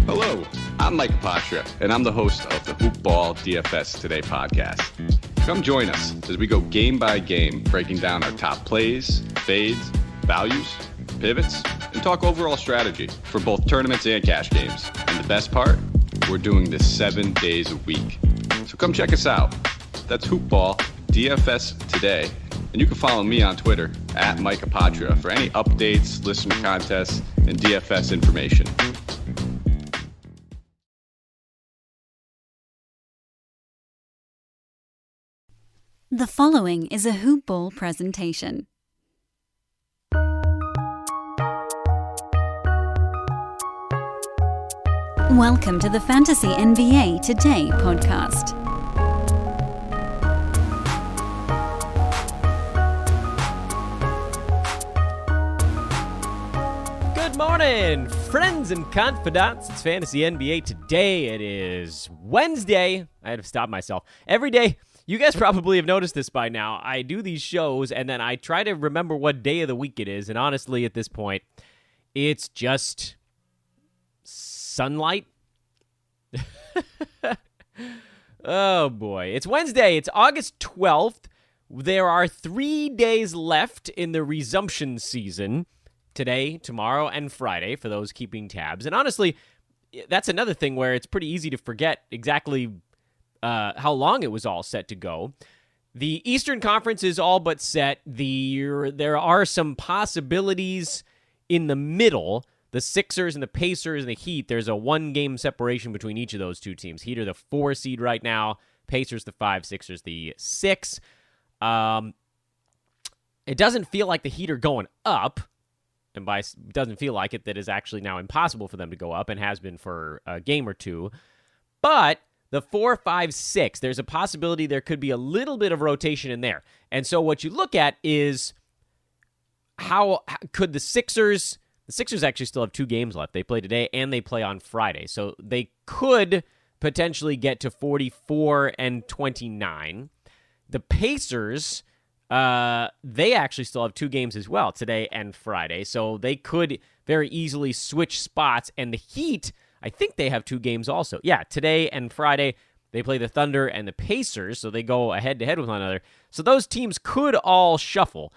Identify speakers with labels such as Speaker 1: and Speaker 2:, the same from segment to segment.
Speaker 1: Hello, I'm Mike Apatra, and I'm the host of the Hoopball DFS Today podcast. Come join us as we go game by game, breaking down our top plays, fades, values, pivots, and talk overall strategy for both tournaments and cash games. And the best part, we're doing this 7 days a week. So come check us out. That's Hoopball DFS Today. And you can follow me on Twitter at Mike Apatra for any updates, listener contests, and DFS information.
Speaker 2: The following is a Hoopball presentation. Welcome to the Fantasy NBA Today podcast.
Speaker 3: Good morning, friends and confidants. It's Fantasy NBA Today. It is Wednesday. I had to stop myself. Every day, you guys probably have noticed this by now. I do these shows, and then I try to remember what day of the week it is. And honestly, at this point, it's just sunlight. Oh, boy. It's Wednesday. It's August 12th. There are 3 days left in the resumption season. Today, tomorrow, and Friday for those keeping tabs. And honestly, that's another thing where it's pretty easy to forget exactly how long it was all set to go. The Eastern Conference is all but set. There are some possibilities in the middle. The Sixers and the Pacers and the Heat, there's a 1-game separation between each of those two teams. Heat are the 4 seed right now. Pacers the 5, Sixers the 6. It doesn't feel like the Heat are going up. And by doesn't feel like it, that is actually now impossible for them to go up and has been for a game or two. But the 4, 5, 6, there's a possibility there could be a little bit of rotation in there. And so what you look at is how could the Sixers actually still have 2 games left. They play today and they play on Friday. So they could potentially get to 44 and 29. The Pacers, they actually still have 2 games as well, today and Friday. So they could very easily switch spots. And the Heat, I think they have 2 games also. Yeah, today and Friday, they play the Thunder and the Pacers, so they go head-to-head with one another. So those teams could all shuffle.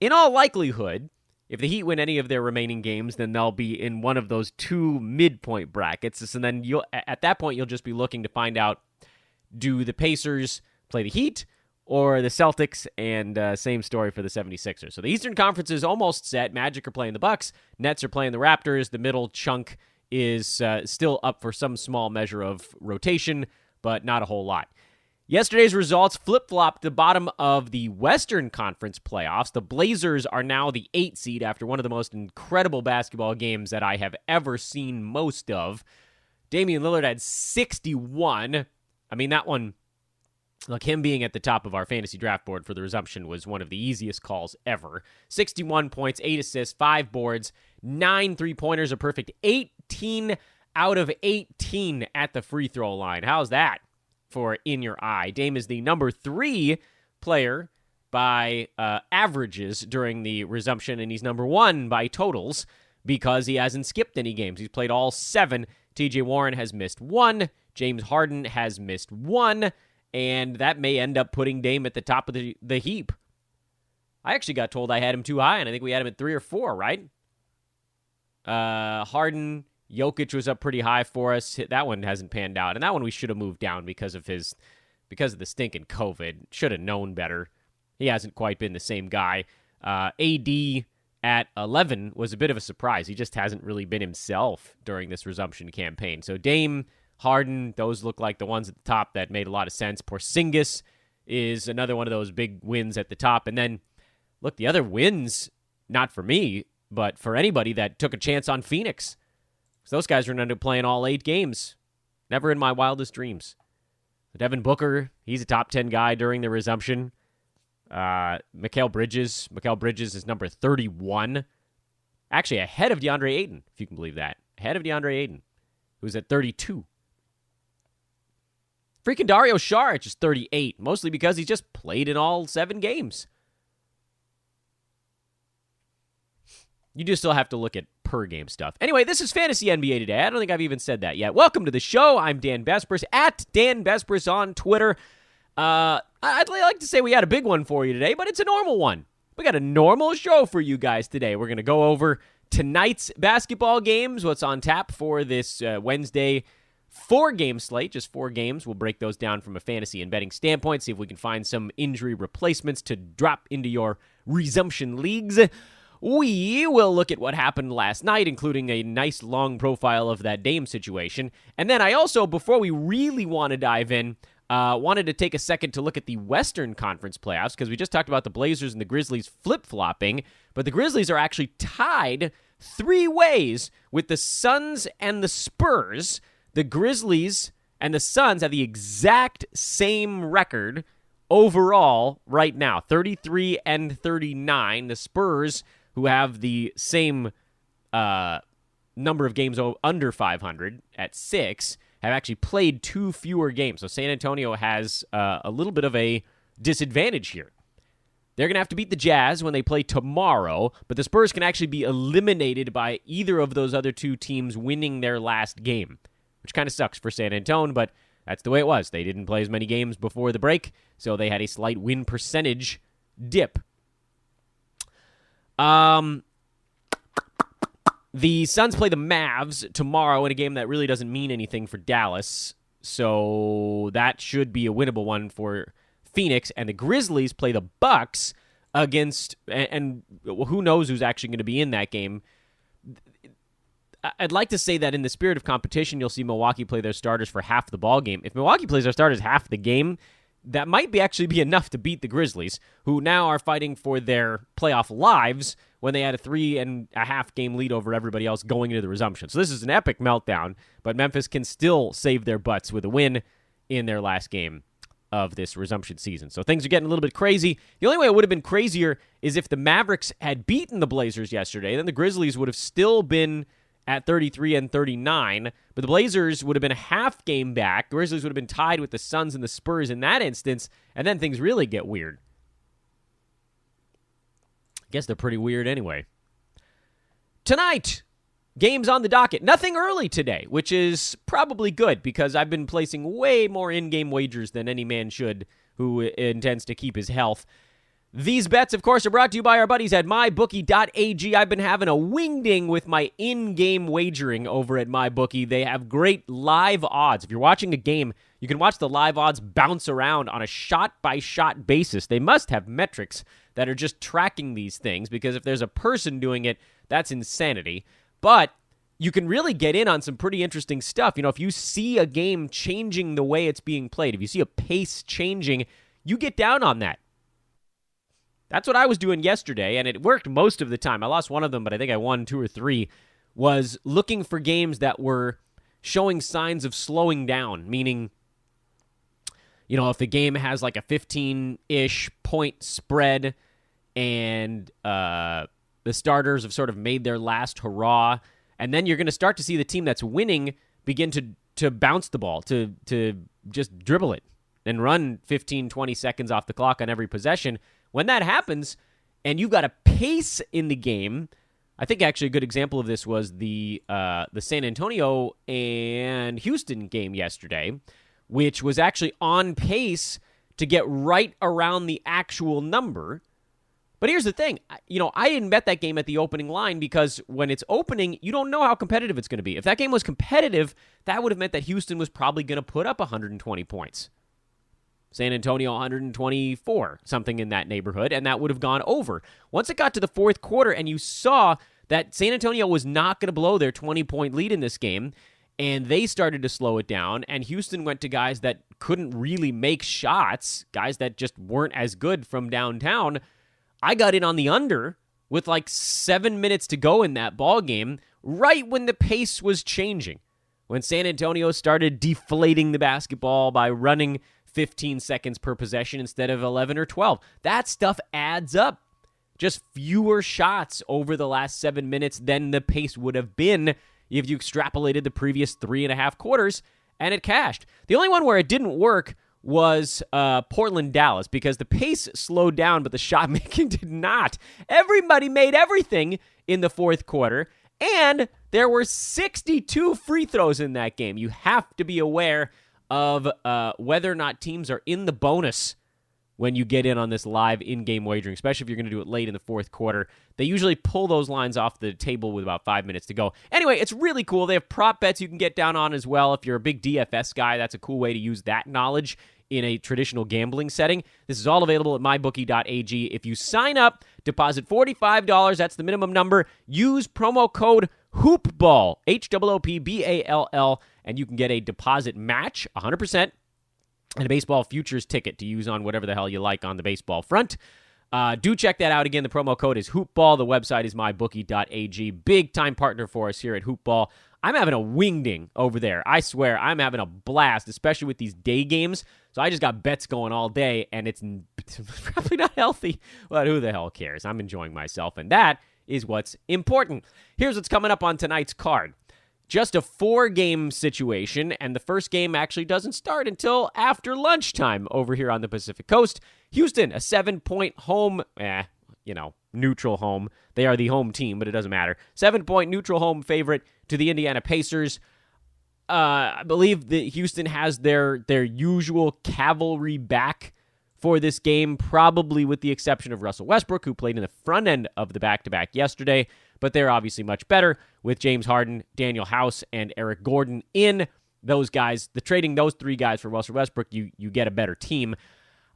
Speaker 3: In all likelihood, if the Heat win any of their remaining games, then they'll be in one of those 2 midpoint brackets. And then at that point, you'll just be looking to find out, do the Pacers play the Heat or the Celtics? And same story for the 76ers. So the Eastern Conference is almost set. Magic are playing the Bucks. Nets are playing the Raptors. The middle chunk is still up for some small measure of rotation, but not a whole lot. Yesterday's results flip-flopped the bottom of the Western Conference playoffs. The Blazers are now the 8 seed after one of the most incredible basketball games that I have ever seen most of. Damian Lillard had 61. I mean, that one, like him being at the top of our fantasy draft board for the resumption, was one of the easiest calls ever. 61 points, 8 assists, 5 boards, 9 3-pointers, a perfect 18 out of 18 at the free throw line. How's that for in your eye? Dame is the number 3 player by averages during the resumption, and he's number 1 by totals because he hasn't skipped any games. He's played all 7. TJ Warren has missed 1. James Harden has missed 1. And that may end up putting Dame at the top of the heap. I actually got told I had him too high, and I think we had him at 3 or 4, right? Harden, Jokic was up pretty high for us. That one hasn't panned out. And that one we should have moved down because of the stinking COVID. Should have known better. He hasn't quite been the same guy. AD at 11 was a bit of a surprise. He just hasn't really been himself during this resumption campaign. So Dame, Harden, those look like the ones at the top that made a lot of sense. Porzingis is another one of those big wins at the top. And then, look, the other wins, not for me, but for anybody that took a chance on Phoenix. So those guys are going to end up playing all 8 games. Never in my wildest dreams. Devin Booker, he's a top 10 guy during the resumption. Mikal Bridges is number 31. Actually, ahead of DeAndre Ayton, if you can believe that. Ahead of DeAndre Ayton, who's at 32. Freaking Dario Saric is 38, mostly because he's just played in all 7 games. You do still have to look at per-game stuff. Anyway, this is Fantasy NBA Today. I don't think I've even said that yet. Welcome to the show. I'm Dan Besbris, at Dan Besbris on Twitter. I'd like to say we had a big one for you today, but it's a normal one. We got a normal show for you guys today. We're going to go over tonight's basketball games, what's on tap for this Wednesday 4-game slate, just 4 games. We'll break those down from a fantasy and betting standpoint, see if we can find some injury replacements to drop into your resumption leagues. We will look at what happened last night, including a nice long profile of that Dame situation. And then I also, before we really want to dive in, wanted to take a second to look at the Western Conference playoffs, because we just talked about the Blazers and the Grizzlies flip-flopping, but the Grizzlies are actually tied 3 ways with the Suns and the Spurs. The Grizzlies and the Suns have the exact same record overall right now, 33 and 39. The Spurs, who have the same number of games under 500 at 6, have actually played 2 fewer games. So San Antonio has a little bit of a disadvantage here. They're going to have to beat the Jazz when they play tomorrow, but the Spurs can actually be eliminated by either of those other 2 teams winning their last game, which kind of sucks for San Antonio, but that's the way it was. They didn't play as many games before the break, so they had a slight win percentage dip. The Suns play the Mavs tomorrow in a game that really doesn't mean anything for Dallas, so that should be a winnable one for Phoenix. And the Grizzlies play the Bucks against, and who knows who's actually going to be in that game. I'd like to say that in the spirit of competition, you'll see Milwaukee play their starters for half the ball game. If Milwaukee plays their starters half the game, that might actually be enough to beat the Grizzlies, who now are fighting for their playoff lives when they had a 3.5 game lead over everybody else going into the resumption. So this is an epic meltdown, but Memphis can still save their butts with a win in their last game of this resumption season. So things are getting a little bit crazy. The only way it would have been crazier is if the Mavericks had beaten the Blazers yesterday. Then the Grizzlies would have still been at 33 and 39, but the Blazers would have been a half game back. The Grizzlies would have been tied with the Suns and the Spurs in that instance, and then things really get weird. I guess they're pretty weird anyway. Tonight, games on the docket. Nothing early today, which is probably good because I've been placing way more in-game wagers than any man should who intends to keep his health. These bets, of course, are brought to you by our buddies at MyBookie.ag. I've been having a wingding with my in-game wagering over at MyBookie. They have great live odds. If you're watching a game, you can watch the live odds bounce around on a shot-by-shot basis. They must have metrics that are just tracking these things, because if there's a person doing it, that's insanity. But you can really get in on some pretty interesting stuff. You know, if you see a game changing the way it's being played, if you see a pace changing, you get down on that. That's what I was doing yesterday, and it worked most of the time. I lost one of them, but I think I won 2 or 3, was looking for games that were showing signs of slowing down, meaning, you know, if the game has like a 15-ish point spread and the starters have sort of made their last hurrah, and then you're going to start to see the team that's winning begin to bounce the ball, to just dribble it and run 15, 20 seconds off the clock on every possession. When that happens, and you've got a pace in the game, I think actually a good example of this was the San Antonio and Houston game yesterday, which was actually on pace to get right around the actual number. But here's the thing, you know, I didn't bet that game at the opening line because when it's opening, you don't know how competitive it's going to be. If that game was competitive, that would have meant that Houston was probably going to put up 120 points. San Antonio 124, something in that neighborhood, and that would have gone over. Once it got to the fourth quarter and you saw that San Antonio was not going to blow their 20-point lead in this game, and they started to slow it down, and Houston went to guys that couldn't really make shots, guys that just weren't as good from downtown, I got in on the under with like 7 minutes to go in that ball game, right when the pace was changing, when San Antonio started deflating the basketball by running 15 seconds per possession instead of 11 or 12. That stuff adds up. Just fewer shots over the last 7 minutes than the pace would have been if you extrapolated the previous 3.5 quarters, and it cashed. The only one where it didn't work was Portland-Dallas, because the pace slowed down, but the shot making did not. Everybody made everything in the fourth quarter, and there were 62 free throws in that game. You have to be aware of whether or not teams are in the bonus when you get in on this live in-game wagering, especially if you're going to do it late in the fourth quarter. They usually pull those lines off the table with about 5 minutes to go. Anyway, it's really cool. They have prop bets you can get down on as well. If you're a big DFS guy, that's a cool way to use that knowledge in a traditional gambling setting. This is all available at mybookie.ag. If you sign up, deposit $45, that's the minimum number. Use promo code HOOPBALL, HOOPBALL, and you can get a deposit match, 100%, and a baseball futures ticket to use on whatever the hell you like on the baseball front. Do check that out. Again, the promo code is HoopBall. The website is mybookie.ag. Big-time partner for us here at HoopBall. I'm having a wingding over there. I swear, I'm having a blast, especially with these day games. So I just got bets going all day, and it's probably not healthy, but who the hell cares? I'm enjoying myself, and that is what's important. Here's what's coming up on tonight's card. Just a 4-game situation, and the first game actually doesn't start until after lunchtime over here on the Pacific Coast. Houston, a 7-point home, neutral home. They are the home team, but it doesn't matter. 7-point neutral home favorite to the Indiana Pacers. I believe that Houston has their usual cavalry back for this game, probably with the exception of Russell Westbrook, who played in the front end of the back-to-back yesterday, but they're obviously much better with James Harden, Daniel House, and Eric Gordon in. Those guys, trading those 3 guys for Russell Westbrook, you get a better team.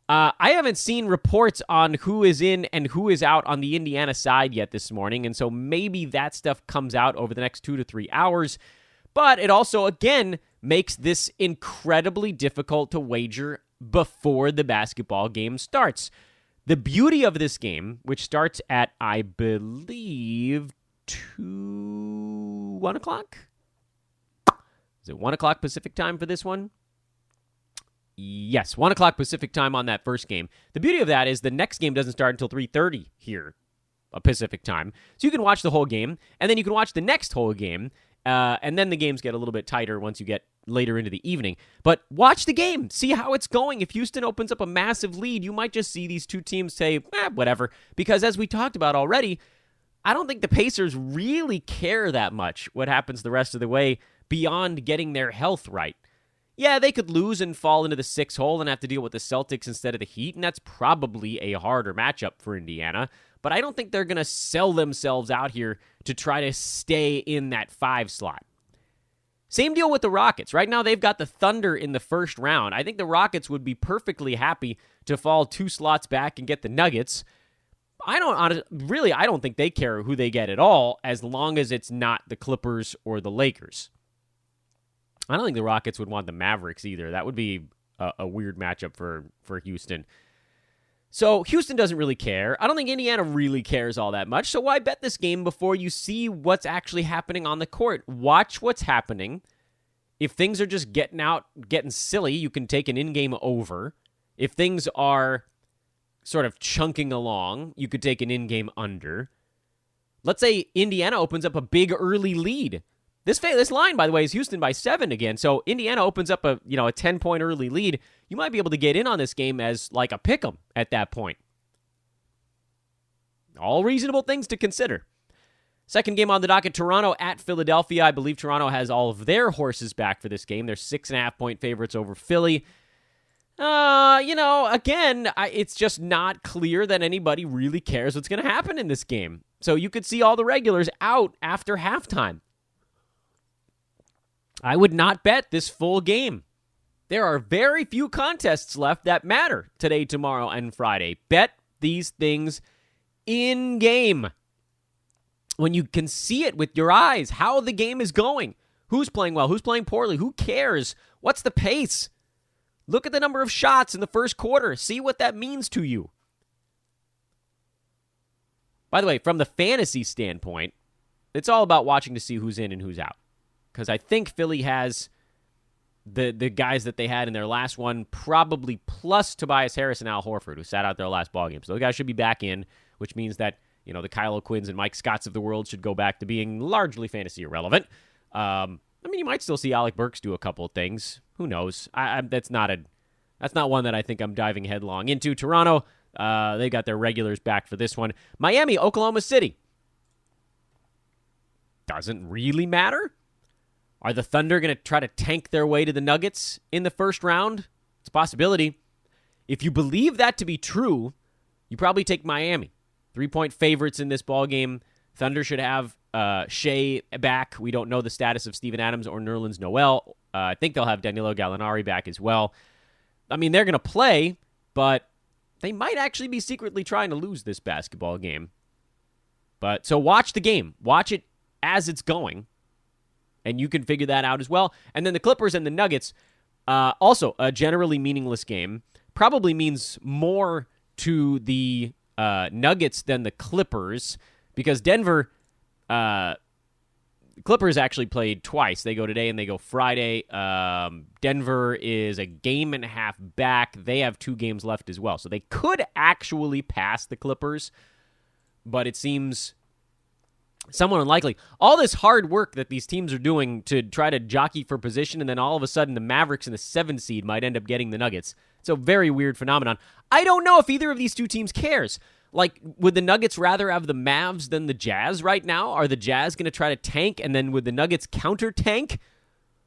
Speaker 3: I haven't seen reports on who is in and who is out on the Indiana side yet this morning, and so maybe that stuff comes out over the next 2 to 3 hours. But it also, again, makes this incredibly difficult to wager before the basketball game starts. The beauty of this game, which starts at, I believe, 1 o'clock? Is it 1 o'clock Pacific time for this one? Yes, 1 o'clock Pacific time on that first game. The beauty of that is the next game doesn't start until 3:30 here, Pacific time. So you can watch the whole game, and then you can watch the next whole game, and then the games get a little bit tighter once you get later into the evening. But watch the game. See how it's going. If Houston opens up a massive lead, you might just see these two teams say, whatever. Because as we talked about already, I don't think the Pacers really care that much what happens the rest of the way beyond getting their health right. Yeah, they could lose and fall into the 6 hole and have to deal with the Celtics instead of the Heat, and that's probably a harder matchup for Indiana. But I don't think they're going to sell themselves out here to try to stay in that 5 slot. Same deal with the Rockets. Right now, they've got the Thunder in the first round. I think the Rockets would be perfectly happy to fall 2 slots back and get the Nuggets. I don't think they care who they get at all, as long as it's not the Clippers or the Lakers. I don't think the Rockets would want the Mavericks either. That would be a weird matchup for Houston. So Houston doesn't really care. I don't think Indiana really cares all that much. So why bet this game before you see what's actually happening on the court? Watch what's happening. If things are just getting silly, you can take an in-game over. If things are sort of chunking along, you could take an in-game under. Let's say Indiana opens up a big early lead. This line, by the way, is Houston by 7 again. So Indiana opens up a 10-point early lead. You might be able to get in on this game as like a pick'em at that point. All reasonable things to consider. Second game on the docket, Toronto at Philadelphia. I believe Toronto has all of their horses back for this game. They're 6.5-point favorites over Philly. It's just not clear that anybody really cares what's going to happen in this game. So you could see all the regulars out after halftime. I would not bet this full game. There are very few contests left that matter today, tomorrow, and Friday. Bet these things in-game. When you can see it with your eyes, how the game is going. Who's playing well? Who's playing poorly? Who cares? What's the pace? Look at the number of shots in the first quarter. See what that means to you. By the way, from the fantasy standpoint, it's all about watching to see who's in and who's out. Because I think Philly has the guys that they had in their last one, probably plus Tobias Harris and Al Horford, who sat out their last ballgame. So those guys should be back in, which means that the Kyle O'Quinns and Mike Scotts of the world should go back to being largely fantasy irrelevant. You might still see Alec Burks do a couple of things. Who knows? That's not That's not one that I think I'm diving headlong into. Toronto, they got their regulars back for this one. Miami, Oklahoma City. Doesn't really matter. Are the Thunder going to try to tank their way to the Nuggets in the first round? It's a possibility. If you believe that to be true, you probably take Miami. 3-point favorites in this ballgame. Thunder should have Shea back. We don't know the status of Steven Adams or Nerlens Noel. I think they'll have Danilo Gallinari back as well. I mean, they're going to play, but they might actually be secretly trying to lose this basketball game. But so watch the game. Watch it as it's going, and you can figure that out as well. And then the Clippers and the Nuggets, also a generally meaningless game. Probably means more to the Nuggets than the Clippers, because Denver, Clippers actually played twice. They go today and they go Friday. Denver is a game and a half back. They have 2 games left as well. So they could actually pass the Clippers, but it seems somewhat unlikely. All this hard work that these teams are doing to try to jockey for position, and then all of a sudden the Mavericks in the 7th seed might end up getting the Nuggets. It's a very weird phenomenon. I don't know if either of these 2 teams cares. Like, would the Nuggets rather have the Mavs than the Jazz right now? Are the Jazz going to try to tank, and then would the Nuggets counter-tank?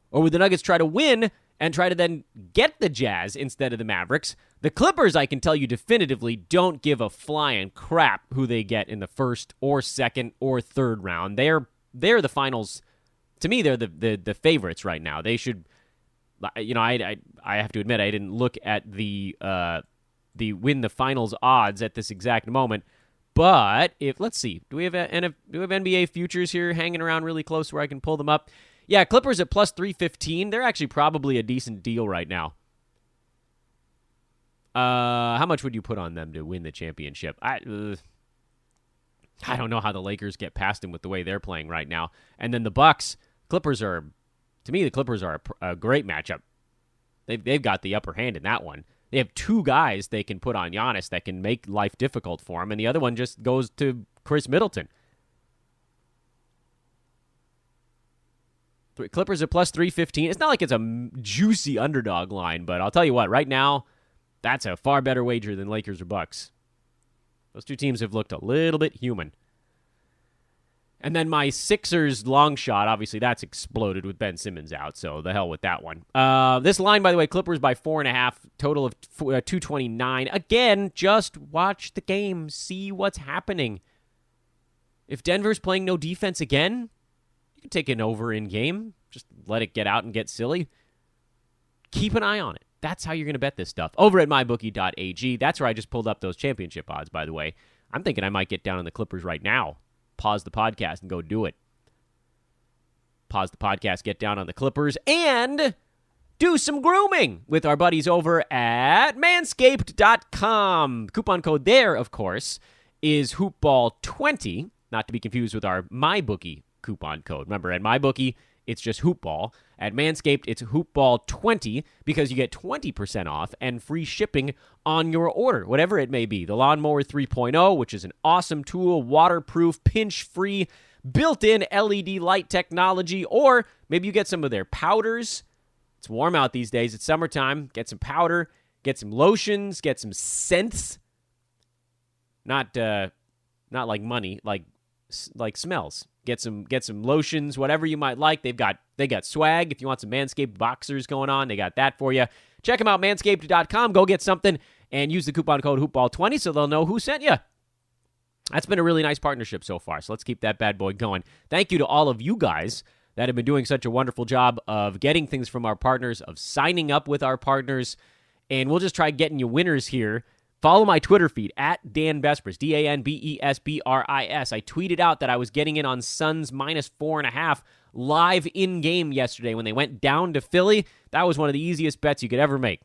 Speaker 3: Or would the Nuggets try to win and try to then get the Jazz instead of the Mavericks? The Clippers, I can tell you definitively, don't give a flying crap who they get in the first or second or third round. They're the finals. To me, they're the favorites right now. They should, I have to admit, I didn't look at the win the finals odds at this exact moment. But let's see, do we have NBA futures here hanging around really close where I can pull them up? Yeah, Clippers at plus 315. They're actually probably a decent deal right now. How much would you put on them to win the championship? I don't know how the Lakers get past them with the way they're playing right now. And then the Bucks, to me, the Clippers are a great matchup. They've got the upper hand in that one. They have 2 guys they can put on Giannis that can make life difficult for him, and the other one just goes to Chris Middleton. Clippers at plus 315. It's not like it's a juicy underdog line, but I'll tell you what, right now, that's a far better wager than Lakers or Bucks. Those 2 teams have looked a little bit human. And then my Sixers long shot, obviously that's exploded with Ben Simmons out, so the hell with that one. This line, by the way, Clippers by 4.5, total of 229. Again, just watch the game, see what's happening. If Denver's playing no defense again, you can take an over in game. Just let it get out and get silly. Keep an eye on it. That's how you're going to bet this stuff. Over at mybookie.ag, that's where I just pulled up those championship odds, by the way. I'm thinking I might get down on the Clippers right now. Pause the podcast and go do it. Pause the podcast, get down on the Clippers, and do some grooming with our buddies over at manscaped.com. Coupon code there, of course, is hoopball20, not to be confused with our MyBookie coupon code. Remember, at MyBookie, it's just hoopball. At Manscaped, it's hoopball20 because you get 20% off and free shipping on your order, whatever it may be. The Lawnmower 3.0, which is an awesome tool, waterproof, pinch-free, built-in LED light technology, or maybe you get some of their powders. It's warm out these days. It's summertime. Get some powder, get some lotions, get some scents. Not like money, like smells. Get some lotions, whatever you might like. They got swag. If you want some Manscaped boxers going on, they got that for you. Check them out, manscaped.com. Go get something and use the coupon code hoopball20 so they'll know who sent you. That's been a really nice partnership so far, so let's keep that bad boy going. Thank you to all of you guys that have been doing such a wonderful job of getting things from our partners, of signing up with our partners, and we'll just try getting you winners here. Follow my Twitter feed, at Dan Besbris, DanBesbris. I tweeted out that I was getting in on Suns minus 4.5 live in-game yesterday when they went down to Philly. That was one of the easiest bets you could ever make.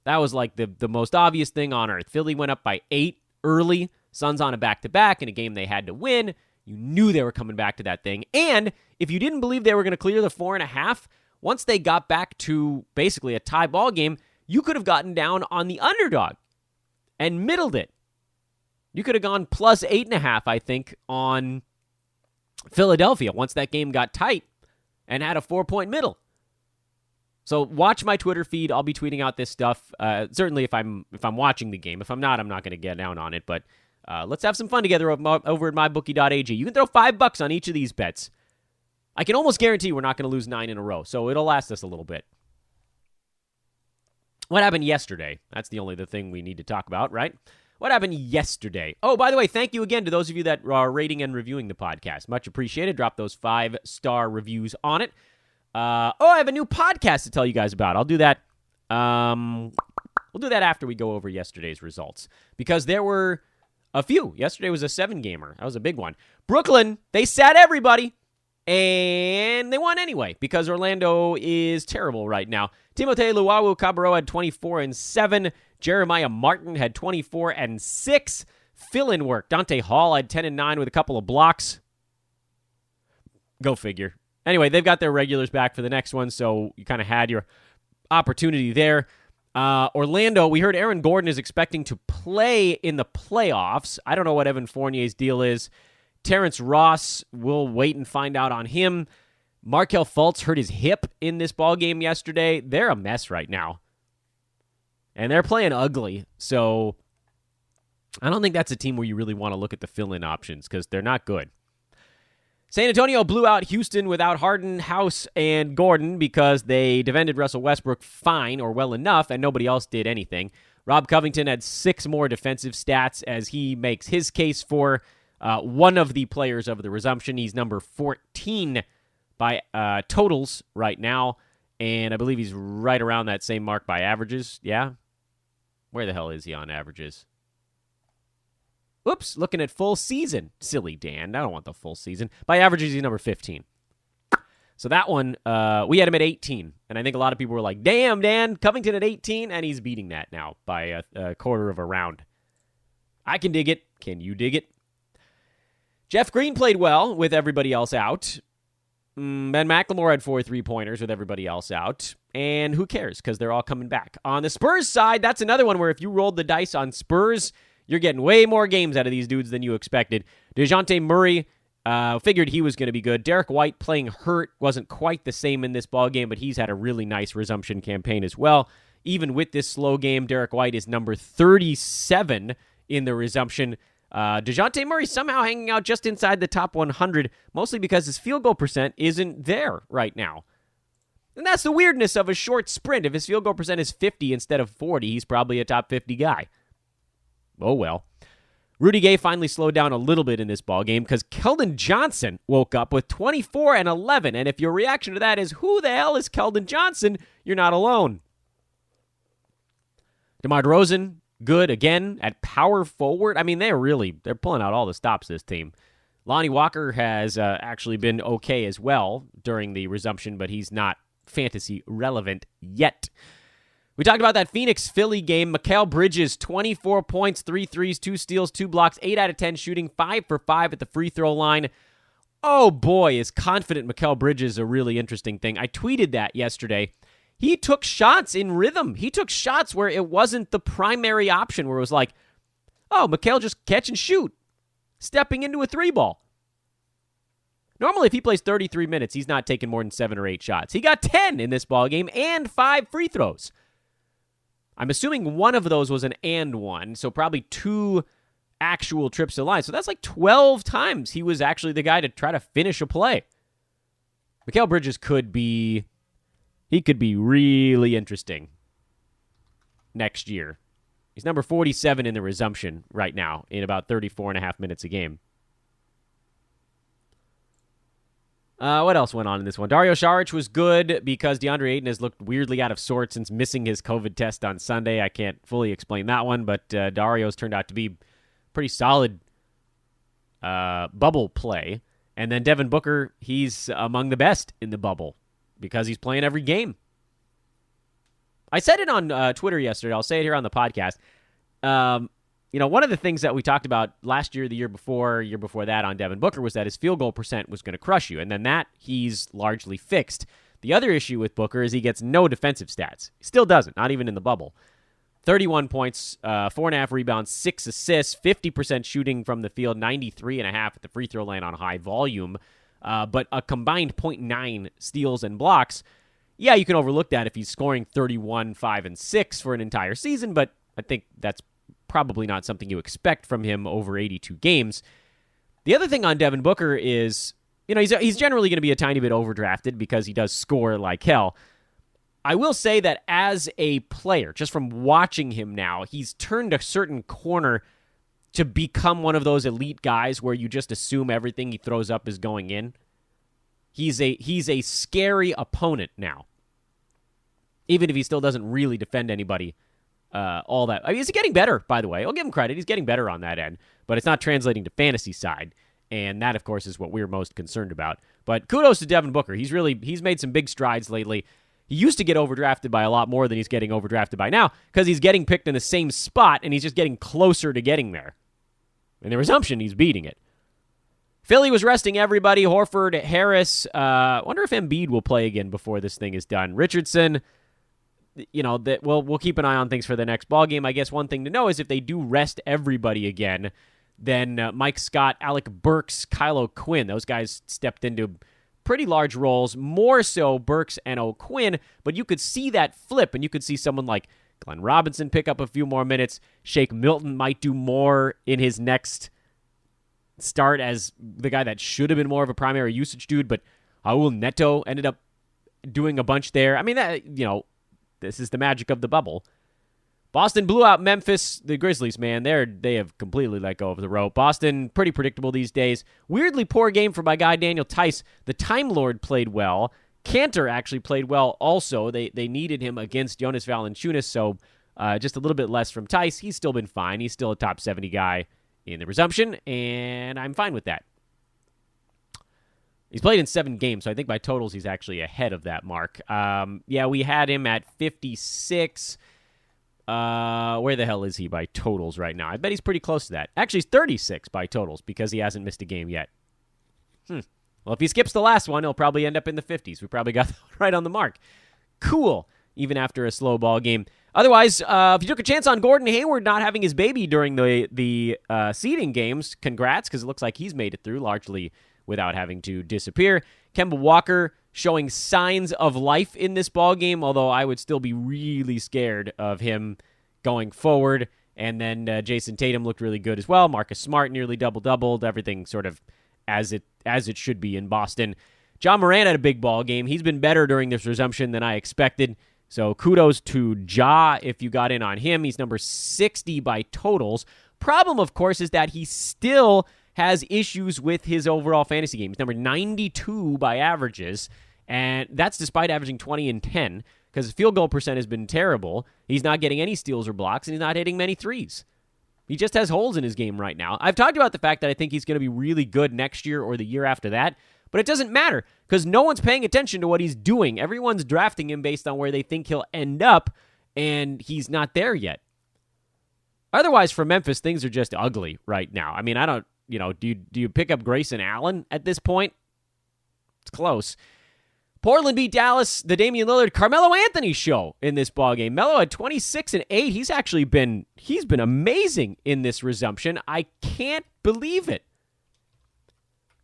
Speaker 3: That was like the most obvious thing on earth. Philly went up by 8 early. Suns on a back-to-back in a game they had to win. You knew they were coming back to that thing. And if you didn't believe they were going to clear the 4.5, once they got back to basically a tie ball game, you could have gotten down on the underdog and middled it. You could have gone plus 8.5, I think, on Philadelphia once that game got tight and had a 4-point middle. So watch my Twitter feed. I'll be tweeting out this stuff. Certainly if I'm watching the game. If I'm not going to get down on it. But let's have some fun together over at mybookie.ag. You can throw $5 on each of these bets. I can almost guarantee we're not going to lose 9 in a row. So it'll last us a little bit. What happened yesterday? That's the only thing we need to talk about, right? What happened yesterday? Oh, by the way, thank you again to those of you that are rating and reviewing the podcast. Much appreciated. Drop those 5-star reviews on it. I have a new podcast to tell you guys about. I'll do that. We'll do that after we go over yesterday's results. Because there were a few. Yesterday was a 7-gamer. That was a big one. Brooklyn, they sat everybody. And they won anyway because Orlando is terrible right now. Timothé Luwawu-Cabarrot had 24 and 7. Jeremiah Martin had 24 and 6. Fill-in work. Dante Hall had 10 and 9 with a couple of blocks. Go figure. Anyway, they've got their regulars back for the next one, so you kind of had your opportunity there. Orlando, we heard Aaron Gordon is expecting to play in the playoffs. I don't know what Evan Fournier's deal is. Terrence Ross, we'll wait and find out on him. Markelle Fultz hurt his hip in this ballgame yesterday. They're a mess right now. And they're playing ugly. So I don't think that's a team where you really want to look at the fill-in options because they're not good. San Antonio blew out Houston without Harden, House, and Gordon because they defended Russell Westbrook fine or well enough, and nobody else did anything. Rob Covington had 6 more defensive stats as he makes his case for one of the players of the resumption. He's number 14 by totals right now, and I believe he's right around that same mark by averages. Yeah? Where the hell is he on averages? Oops, looking at full season. Silly Dan. I don't want the full season. By averages, he's number 15. So that one, we had him at 18, and I think a lot of people were like, damn, Dan, Covington at 18, and he's beating that now by a quarter of a round. I can dig it. Can you dig it? Jeff Green played well with everybody else out. Ben McLemore had 4 3-pointers with everybody else out. And who cares? Because they're all coming back. On the Spurs side, that's another one where if you rolled the dice on Spurs, you're getting way more games out of these dudes than you expected. DeJounte Murray figured he was going to be good. Derek White playing hurt wasn't quite the same in this ballgame, but he's had a really nice resumption campaign as well. Even with this slow game, Derek White is number 37 in the resumption. DeJounte Murray somehow hanging out just inside the top 100, mostly because his field goal percent isn't there right now. And that's the weirdness of a short sprint. If his field goal percent is 50 instead of 40, he's probably a top 50 guy. Oh well. Rudy Gay finally slowed down a little bit in this ballgame because Kelden Johnson woke up with 24 and 11. And if your reaction to that is, who the hell is Kelden Johnson? You're not alone. DeMar DeRozan, good again at power forward. I mean, they're pulling out all the stops, this team. Lonnie Walker has actually been okay as well during the resumption, but he's not fantasy relevant yet. We talked about that Phoenix-Philly game. Mikal Bridges, 24 points, 3 threes, 2 steals, 2 blocks, 8 out of 10 shooting, 5 for 5 at the free throw line. Oh boy, is confident Mikal Bridges a really interesting thing. I tweeted that yesterday. He took shots in rhythm. He took shots where it wasn't the primary option, where it was like, oh, Mikal just catch and shoot, stepping into a 3-ball. Normally, if he plays 33 minutes, he's not taking more than 7 or 8 shots. He got 10 in this ballgame and 5 free throws. I'm assuming one of those was an and one, so probably 2 actual trips to the line. So that's like 12 times he was actually the guy to try to finish a play. Mikal Bridges could be really interesting next year. He's number 47 in the resumption right now in about 34 and a half minutes a game. What else went on in this one? Dario Saric was good because DeAndre Ayton has looked weirdly out of sorts since missing his COVID test on Sunday. I can't fully explain that one, but Dario's turned out to be pretty solid bubble play. And then Devin Booker, he's among the best in the bubble because he's playing every game. I said it on Twitter yesterday. I'll say it here on the podcast. One of the things that we talked about last year, the year before that on Devin Booker was that his field goal percent was going to crush you. And then that he's largely fixed. The other issue with Booker is he gets no defensive stats. He still doesn't, not even in the bubble. 31 points, 4.5 rebounds, 6 assists, 50% shooting from the field, 93.5 at the free throw line on high volume, but a combined 0.9 steals and blocks. Yeah, you can overlook that if he's scoring 31, 5, and 6 for an entire season, but I think that's probably not something you expect from him over 82 games. The other thing on Devin Booker is, he's generally going to be a tiny bit overdrafted because he does score like hell. I will say that as a player, just from watching him now, he's turned a certain corner to become one of those elite guys where you just assume everything he throws up is going in. He's a scary opponent now, even if he still doesn't really defend anybody all that. I mean, he's getting better, by the way. I'll give him credit. He's getting better on that end, but it's not translating to fantasy side, and that, of course, is what we're most concerned about. But kudos to Devin Booker. He's made some big strides lately. He used to get overdrafted by a lot more than he's getting overdrafted by now because he's getting picked in the same spot, and he's just getting closer to getting there. In the resumption, he's beating it. Philly was resting everybody. Horford, Harris. Wonder if Embiid will play again before this thing is done. Richardson, we'll keep an eye on things for the next ball game. I guess one thing to know is if they do rest everybody again, then Mike Scott, Alec Burks, Kyle O'Quinn, those guys stepped into pretty large roles, more so Burks and O'Quinn, but you could see that flip, and you could see someone like Glenn Robinson pick up a few more minutes. Shake Milton might do more in his next start as the guy that should have been more of a primary usage dude, but Raul Neto ended up doing a bunch there. I mean, this is the magic of the bubble. Boston blew out Memphis. The Grizzlies, man, they have completely let go of the rope. Boston, pretty predictable these days. Weirdly poor game for my guy Daniel Tice. The Time Lord played well. Cantor actually played well also. They needed him against Jonas Valanciunas, so just a little bit less from Tice. He's still been fine. He's still a top 70 guy in the resumption, and I'm fine with that. He's played in 7 games, so I think by totals he's actually ahead of that mark. We had him at 56. Where the hell is he by totals right now? I bet he's pretty close to that. Actually, he's 36 by totals because he hasn't missed a game yet. Well, if he skips the last one, he'll probably end up in the 50s. We probably got that right on the mark. Cool, even after a slow ball game. Otherwise, if you took a chance on Gordon Hayward not having his baby during the seeding games, congrats, because it looks like he's made it through largely without having to disappear. Kemba Walker showing signs of life in this ball game, although I would still be really scared of him going forward. And then Jason Tatum looked really good as well. Marcus Smart nearly double-doubled. Everything sort of as it should be in Boston. John Morant had a big ball game. He's been better during this resumption than I expected. So kudos to Ja if you got in on him. He's number 60 by totals. Problem, of course, is that he still has issues with his overall fantasy game. He's number 92 by averages, and that's despite averaging 20 and 10 because his field goal percent has been terrible. He's not getting any steals or blocks, and he's not hitting many threes. He just has holes in his game right now. I've talked about the fact that I think he's going to be really good next year or the year after that, but it doesn't matter because no one's paying attention to what he's doing. Everyone's drafting him based on where they think he'll end up, and he's not there yet. Otherwise, for Memphis, things are just ugly right now. I mean, I don't, do you pick up Grayson Allen at this point? It's close. Portland beat Dallas, the Damian Lillard, Carmelo Anthony show in this ballgame. Melo had 26 and 8. He's been amazing in this resumption. I can't believe it.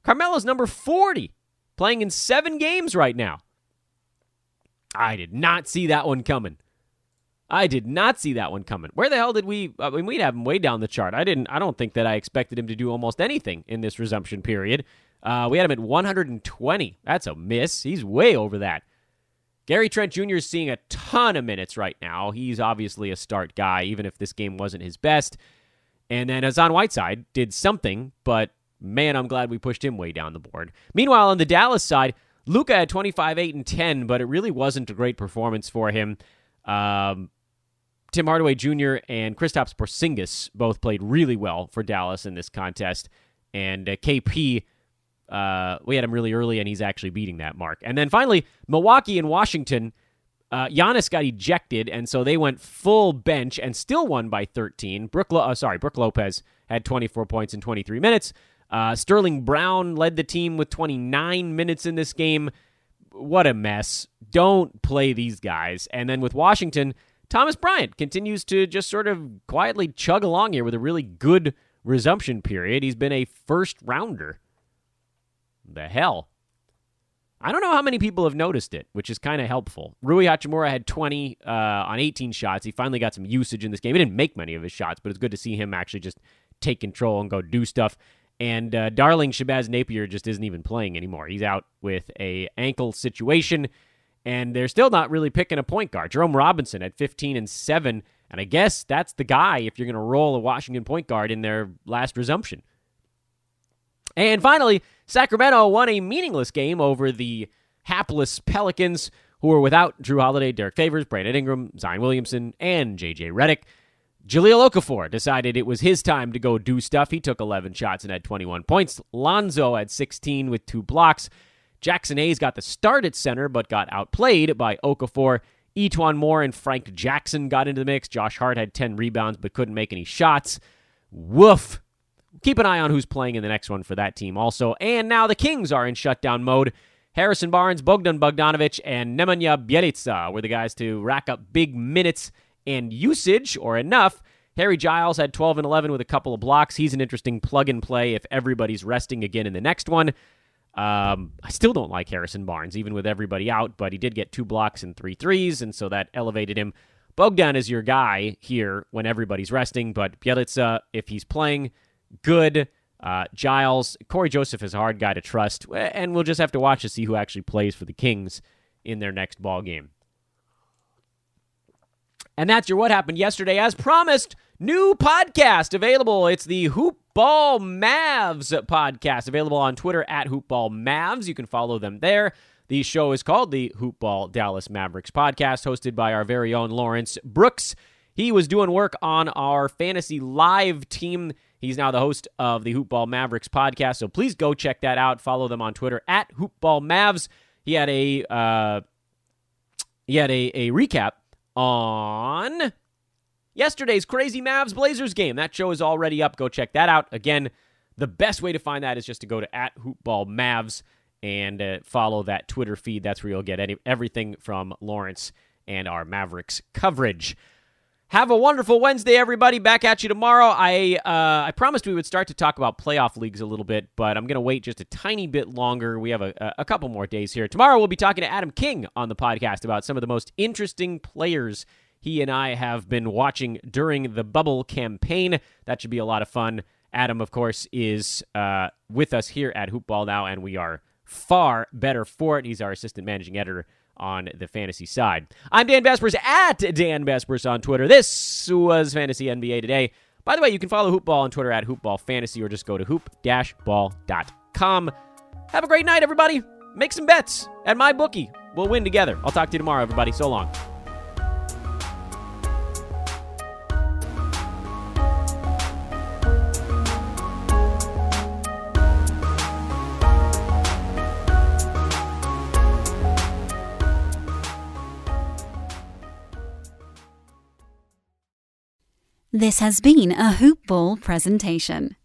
Speaker 3: Carmelo's number 40, playing in 7 games right now. I did not see that one coming. Where the hell did we'd have him way down the chart. I don't think that I expected him to do almost anything in this resumption period. We had him at 120. That's a miss. He's way over that. Gary Trent Jr. is seeing a ton of minutes right now. He's obviously a start guy, even if this game wasn't his best. And then Hassan Whiteside did something, but man, I'm glad we pushed him way down the board. Meanwhile, on the Dallas side, Luka had 25, 8, and 10, but it really wasn't a great performance for him. Tim Hardaway Jr. and Kristaps Porzingis both played really well for Dallas in this contest. And KP, we had him really early, and he's actually beating that mark. And then finally, Milwaukee and Washington, Giannis got ejected, and so they went full bench and still won by 13. Brook Lopez had 24 points in 23 minutes. Sterling Brown led the team with 29 minutes in this game. What a mess. Don't play these guys. And then with Washington, Thomas Bryant continues to just sort of quietly chug along here with a really good resumption period. He's been a first rounder. The hell? I don't know how many people have noticed it, which is kind of helpful. Rui Hachimura had 20 on 18 shots. He finally got some usage in this game. He didn't make many of his shots, but it's good to see him actually just take control and go do stuff. And darling Shabazz Napier just isn't even playing anymore. He's out with a ankle situation, and they're still not really picking a point guard. Jerome Robinson at 15 and 7, and I guess that's the guy if you're going to roll a Washington point guard in their last resumption. And finally, Sacramento won a meaningless game over the hapless Pelicans, who were without Drew Holiday, Derek Favors, Brandon Ingram, Zion Williamson, and J.J. Redick. Jahlil Okafor decided it was his time to go do stuff. He took 11 shots and had 21 points. Lonzo had 16 with 2 blocks. Jackson Hayes got the start at center, but got outplayed by Okafor. Etuan Moore and Frank Jackson got into the mix. Josh Hart had 10 rebounds, but couldn't make any shots. Woof. Keep an eye on who's playing in the next one for that team also. And now the Kings are in shutdown mode. Harrison Barnes, Bogdan Bogdanovic, and Nemanja Bjelica were the guys to rack up big minutes and usage, or enough. Harry Giles had 12 and 11 with a couple of blocks. He's an interesting plug-and-play if everybody's resting again in the next one. I still don't like Harrison Barnes, even with everybody out, but he did get 2 blocks and 3 threes, and so that elevated him. Bogdan is your guy here when everybody's resting, but Bjelica, if he's playing, good. Giles, Corey Joseph is a hard guy to trust, and we'll just have to watch to see who actually plays for the Kings in their next ball game. And that's your What Happened Yesterday. As promised, new podcast available. It's the Hoop Ball Mavs podcast, available on Twitter at Hoopball Mavs. You can follow them there. The show is called the Hoop Ball Dallas Mavericks podcast, hosted by our very own Lawrence Brooks. He was doing work on our Fantasy Live team. He's now the host of the Hoop Ball Mavericks podcast, so please go check that out. Follow them on Twitter at Hoopball Mavs. He had a recap on yesterday's crazy Mavs Blazers game. That show is already up. Go check that out. Again, the best way to find that is just to go to at Hoopball Mavs and follow that Twitter feed. That's where you'll get everything from Lawrence and our Mavericks coverage. Have a wonderful Wednesday, everybody. Back at you tomorrow. I promised we would start to talk about playoff leagues a little bit, but I'm going to wait just a tiny bit longer. We have a couple more days here. Tomorrow we'll be talking to Adam King on the podcast about some of the most interesting players he and I have been watching during the bubble campaign. That should be a lot of fun. Adam, of course, is with us here at Hoopball now, and we are far better for it. He's our assistant managing editor on the fantasy side. I'm Dan Besbris at Dan Besbris on Twitter. This was Fantasy NBA Today. By the way, you can follow Hoopball on Twitter at HoopballFantasy or just go to hoop-ball.com. Have a great night, everybody. Make some bets at MyBookie. We'll win together. I'll talk to you tomorrow, everybody. So long.
Speaker 2: This has been a Hoop Ball presentation.